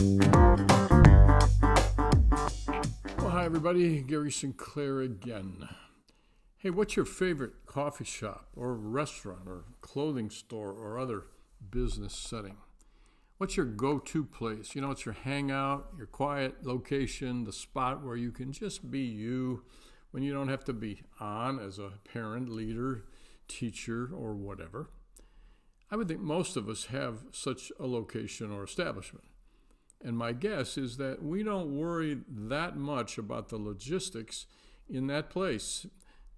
Well, hi everybody, Gary Sinclair again. Hey, what's your favorite coffee shop or restaurant or clothing store or other business setting? What's your go-to place? You know, it's your hangout, your quiet location, the spot where you can just be you when you don't have to be on as a parent, leader, teacher, or whatever. I would think most of us have such a location or establishment. And my guess is that we don't worry that much about the logistics in that place.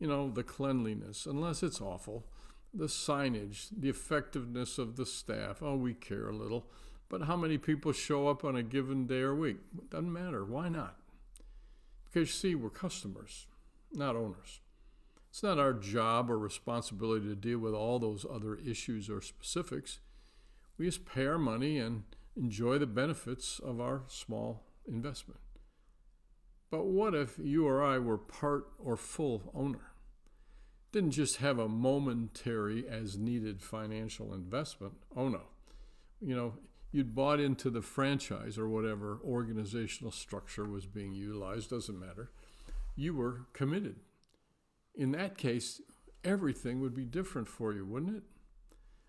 You know, the cleanliness, unless it's awful, the signage, the effectiveness of the staff. Oh, we care a little. But how many people show up on a given day or week? It doesn't matter. Why not? Because you see, we're customers, not owners. It's not our job or responsibility to deal with all those other issues or specifics. We just pay our money and enjoy the benefits of our small investment. But what if you or I were part or full owner? Didn't just have a momentary as needed financial investment. Oh no. You know, you'd bought into the franchise or whatever organizational structure was being utilized, doesn't matter. You were committed. In that case, everything would be different for you, wouldn't it?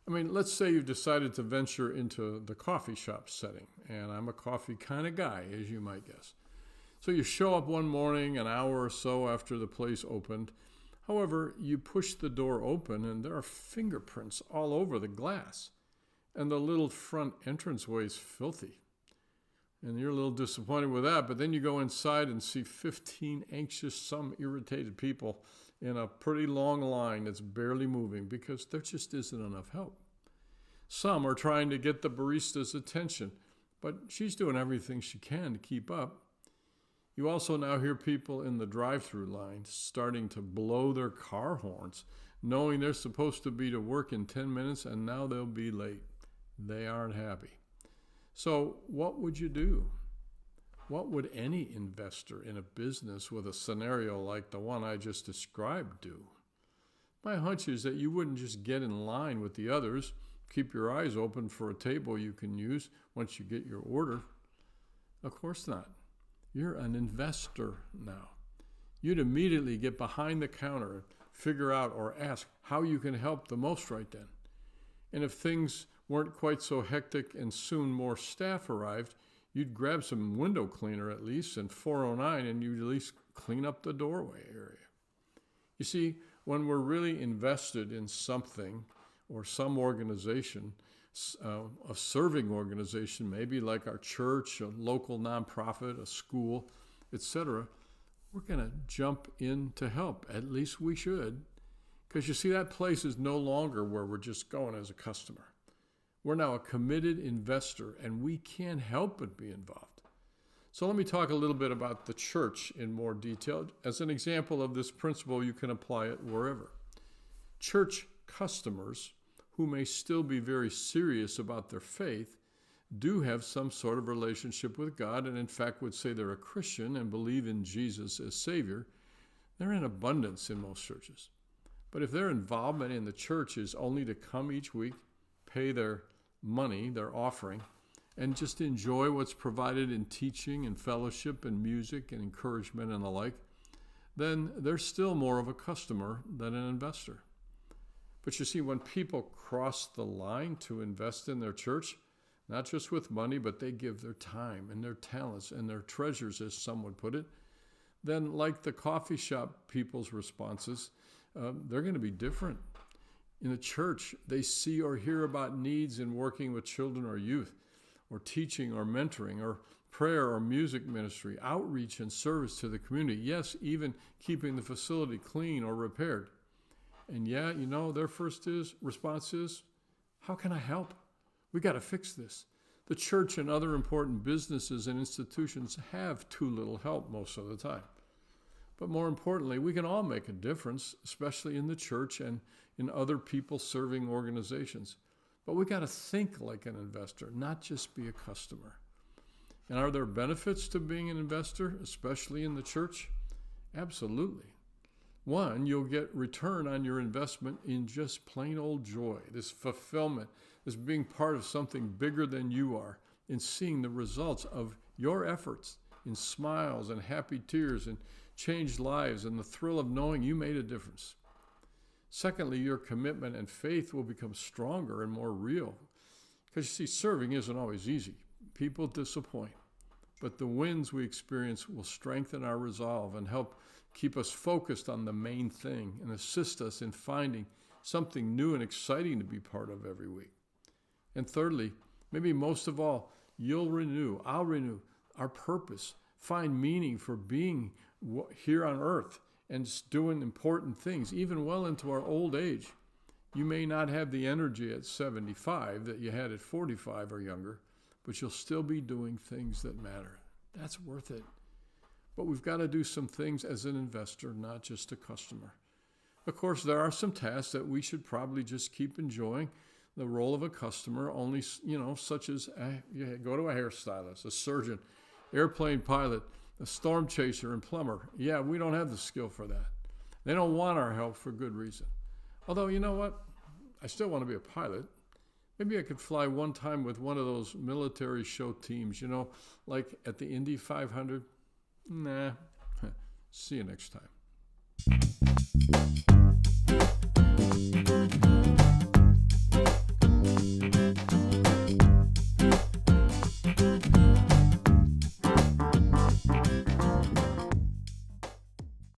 I mean, let's say you've decided to venture into the coffee shop setting, and I'm a coffee kind of guy, as you might guess. So you show up one morning, an hour or so after the place opened. However, you push the door open, and there are fingerprints all over the glass, and the little front entranceway is filthy. And you're a little disappointed with that, but then you go inside and see 15 anxious, some irritated people in a pretty long line that's barely moving because there just isn't enough help. Some are trying to get the barista's attention, but she's doing everything she can to keep up. You also now hear people in the drive-through line starting to blow their car horns, knowing they're supposed to be to work in 10 minutes and now they'll be late. They aren't happy. So what would you do? What would any investor in a business with a scenario like the one I just described do? My hunch is that you wouldn't just get in line with the others, keep your eyes open for a table you can use once you get your order. Of course not. You're an investor now. You'd immediately get behind the counter and figure out or ask how you can help the most right then. And if things weren't quite so hectic and soon more staff arrived, you'd grab some window cleaner at least and 409 and you'd at least clean up the doorway area. You see, when we're really invested in something or some organization, a serving organization, maybe like our church, a local nonprofit, a school, etc., we're going to jump in to help. At least we should. Because you see, that place is no longer where we're just going as a customer. We're now a committed investor, and we can't help but be involved. So let me talk a little bit about the church in more detail. As an example of this principle, you can apply it wherever. Church customers, who may still be very serious about their faith, do have some sort of relationship with God, and in fact would say they're a Christian and believe in Jesus as Savior. They're in abundance in most churches. But if their involvement in the church is only to come each week, pay their money, their offering, and just enjoy what's provided in teaching and fellowship and music and encouragement and the like, then they're still more of a customer than an investor. But you see, when people cross the line to invest in their church, not just with money, but they give their time and their talents and their treasures, as some would put it, then like the coffee shop people's responses, they're going to be different. In the church, they see or hear about needs in working with children or youth, or teaching or mentoring, or prayer or music ministry, outreach and service to the community. Yes, even keeping the facility clean or repaired. And yeah, you know, their first response is, how can I help? We got to fix this. The church and other important businesses and institutions have too little help most of the time. But more importantly, we can all make a difference, especially in the church and in other people-serving organizations. But we got to think like an investor, not just be a customer. And are there benefits to being an investor, especially in the church? Absolutely. One, you'll get return on your investment in just plain old joy, this fulfillment, this being part of something bigger than you are, in seeing the results of your efforts in smiles and happy tears and changed lives and the thrill of knowing you made a difference. Secondly, your commitment and faith will become stronger and more real. Because you see, serving isn't always easy. People disappoint. But the wins we experience will strengthen our resolve and help keep us focused on the main thing and assist us in finding something new and exciting to be part of every week. And thirdly, maybe most of all, I'll renew our purpose, find meaning for being here on earth and doing important things, even well into our old age. You may not have the energy at 75 that you had at 45 or younger, but you'll still be doing things that matter. That's worth it. But we've got to do some things as an investor, not just a customer. Of course, there are some tasks that we should probably just keep enjoying. The role of a customer, only, such as go to a hairstylist, a surgeon, airplane pilot, a storm chaser, and plumber. Yeah, we don't have the skill for that. They don't want our help for good reason. Although, you know what? I still want to be a pilot. Maybe I could fly one time with one of those military show teams, like at the Indy 500. Nah. See you next time.